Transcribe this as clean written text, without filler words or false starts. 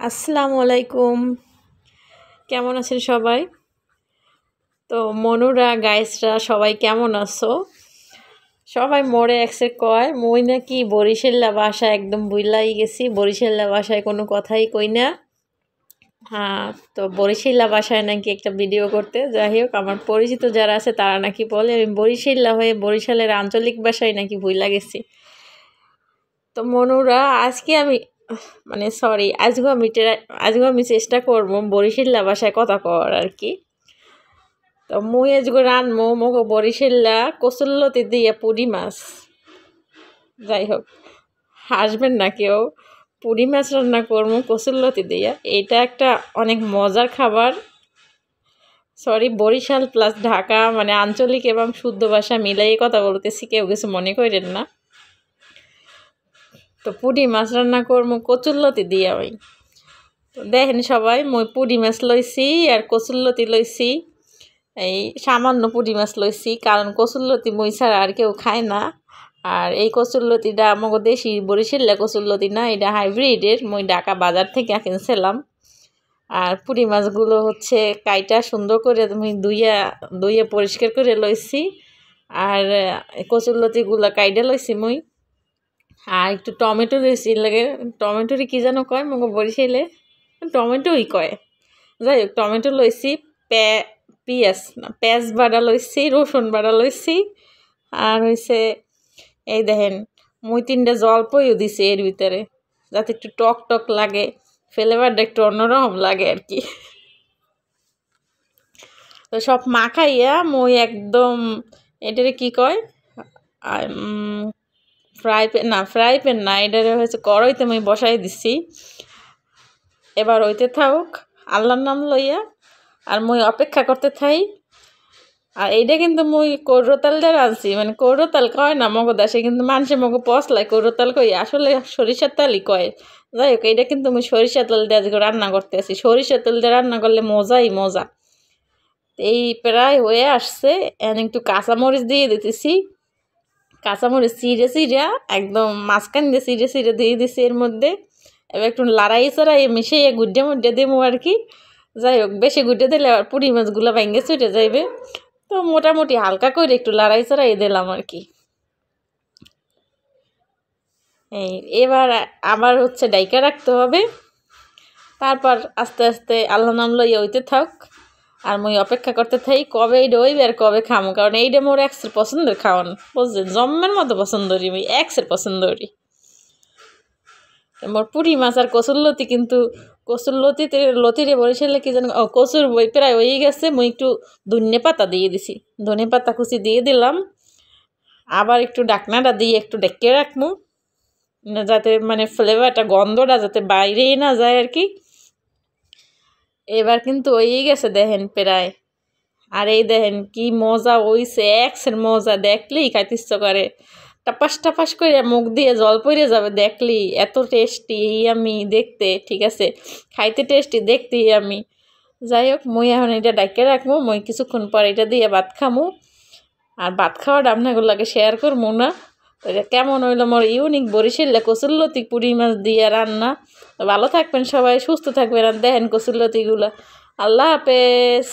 আসসালামু আলাইকুম। কেমন আছেন সবাই? তো মনুরা গাইসরা সবাই কেমন আছো? সবাই মোরে একসে কয় মই নাকি বরিশাল্লা ভাষা একদম ভুইলাই গেছি, বরিশাল্লা ভাষায় কোনো কথাই কই না। হ্যাঁ, তো বরিশাল্লা ভাষায় নাকি একটা ভিডিও করতে, যাই হোক আমার পরিচিত যারা আছে তারা নাকি বলে আমি বরিশাল্লা হয়ে বরিশালের আঞ্চলিক ভাষায় নাকি ভুইলা গেছি। তো মনুরা আজকে আমি সরি আজকে আমি চেষ্টা করবো বরিশাল্লা ভাষায় কথা কর আর কি। তো মুই আজকে রানমো মগো বরিশাল্লা কচুল্লতি দিয়ে পুরি মাছ। যাই হোক হাসবেন না কেউ, পুরি মাছ রান্না করবো কচুল্লতি দিয়ে। এটা একটা অনেক মজার খাবার। সরি, বরিশাল প্লাস ঢাকা আঞ্চলিক এবং শুদ্ধ ভাষা মিলাই কথা বলতেছি, কেউ কিছু মনে করেন না। তো পুরি মাছ রান্না করবো কচুল্লতি দিয়ে আমি। তো দেখেন সবাই, মই পুরি মাছ লইছি আর কচুল্লতি লইছি। এই সামান্য পুরি মাছ লইছি, কারণ কচুল্লতি মই ছাড়া আর কেউ খায় না। আর এই কচুল্লতিটা আমাকে দেশি বরিশাল্লা কচুল্লতি না, এটা হাইব্রিডের, মই ঢাকা বাজার থেকে কিনছিলাম। আর পুরি মাছগুলো হচ্ছে কাইটা সুন্দর করে তুমি ধুইয়া পরিষ্কার করে লইছি। আর কচুল্লতিগুলো কাইটা লইছি মই। আর একটু টমেটো দিয়েছি, লাগে টমেটোরই কী যেন কয় মগো বরিশালে, টমেটোই কয়। যাই হোক টমেটো লইছি, পেঁয়াজ বাটা লইছি, রসুন বাটা লইছি। আর হয়েছে এই দেখেন মুই 3টা জলপাইও দিছি এর ভিতরে, যাতে একটু টক টক লাগে, ফ্লেভারটা একটু অন্যরকম লাগে আর কি। তো সব মাখাইয়া মই একদম এটারে কি কয় ফ্রাই প্যান না, এটারে হয়েছে কড়াইতে আমি বসাই দিছি। এবার হইতে থাকুক আল্লাহর নাম লইয়া, আর মই অপেক্ষা করতে থাই। আর এইটা কিন্তু মুই কৌরতাল দিয়ে রাঁধছি, কৌরতাল কয় না মগো দেশে, কিন্তু মানুষের মগো পচলায় কৌরতাল কই, আসলে সরিষার তালই কয়। যাই হোক এইটা কিন্তু মুই সরিষার তেল দিয়ে আজকে রান্না করতে আছি। সরিষার তেল দিয়ে রান্না করলে মজাই মজা। এই প্রায় হয়ে আসছে, একটু কাঁচামরিচ দিয়ে দিতেছি। কাঁচামরিচ চিড়ে একদম মাঝখান দিয়ে চিড়ে দিয়ে দিছি এর মধ্যে। এবার একটু লড়াই চড়াই মিশিয়ে গুড্ডে মুড্ডে দেবো আর কি। যাই হোক বেশি গুড্ডে দিলে আবার পুরি মাছগুলো ভেঙে ছুটে যাইবে। তো মোটামুটি হালকা করে একটু লড়াই চড়াই দিলাম আর কি। এবার আবার হচ্ছে ডাইকা রাখতে হবে, তারপর আস্তে আস্তে আল্লাহ নাম লইয়া হইতে থাক। আর মুই অপেক্ষা করতে থাকি কবে এইটা হইবে আর কবে খামো, কারণ এইটা মোর এক্সের পছন্দের খাওয়ান, বুঝছেন, জম্মের মতো পছন্দ করি আমি, এক্সের পছন্দ করি। মোর পুরি মাছ আর কচুরলতি, কিন্তু লতিরে বরিশালে কি জানো কচুর বই প্রায় হয়ে গেছে। মুই একটু ধনে পাতা দিয়ে দিছি, ধনে পাতা কুচি দিয়ে দিলাম। আবার একটু ডাকনাটা দিয়ে একটু ডেকে রাখবো, যাতে ফ্লেভারটা গন্ধটা যাতে বাইরেই না যায় আর কি। এবার কিন্তু হয়েই গেছে দেখেন প্রায়। আর এই দেখেন কি মজা হইছে, এক্সের মজা, দেখলেই খাইতে ইচ্ছা করে। টাপাস টাপাস করে মুখ দিয়ে জল পড়ে যাবে দেখলি, এত টেস্টি আমি দেখতে, ঠিক আছে খাইতে টেস্টি দেখতে আমি। যাই হোক মুই এখন এটা ডাইকে রাখবো, মুই কিছুক্ষণ পর এটা দিয়ে ভাত খামু। আর ভাত খাওয়াটা আপনাগুলোকে শেয়ার করবো না। তো এটা কেমন হইলো মোর ইউনিক বরিশাল্লা কচুরলতি পুরি মাছ দিয়ে রান্না। ভালো থাকবেন সবাই, সুস্থ থাকবেন, আর দেখেন কচুরলতিগুলো। আল্লাহ হাফেজ।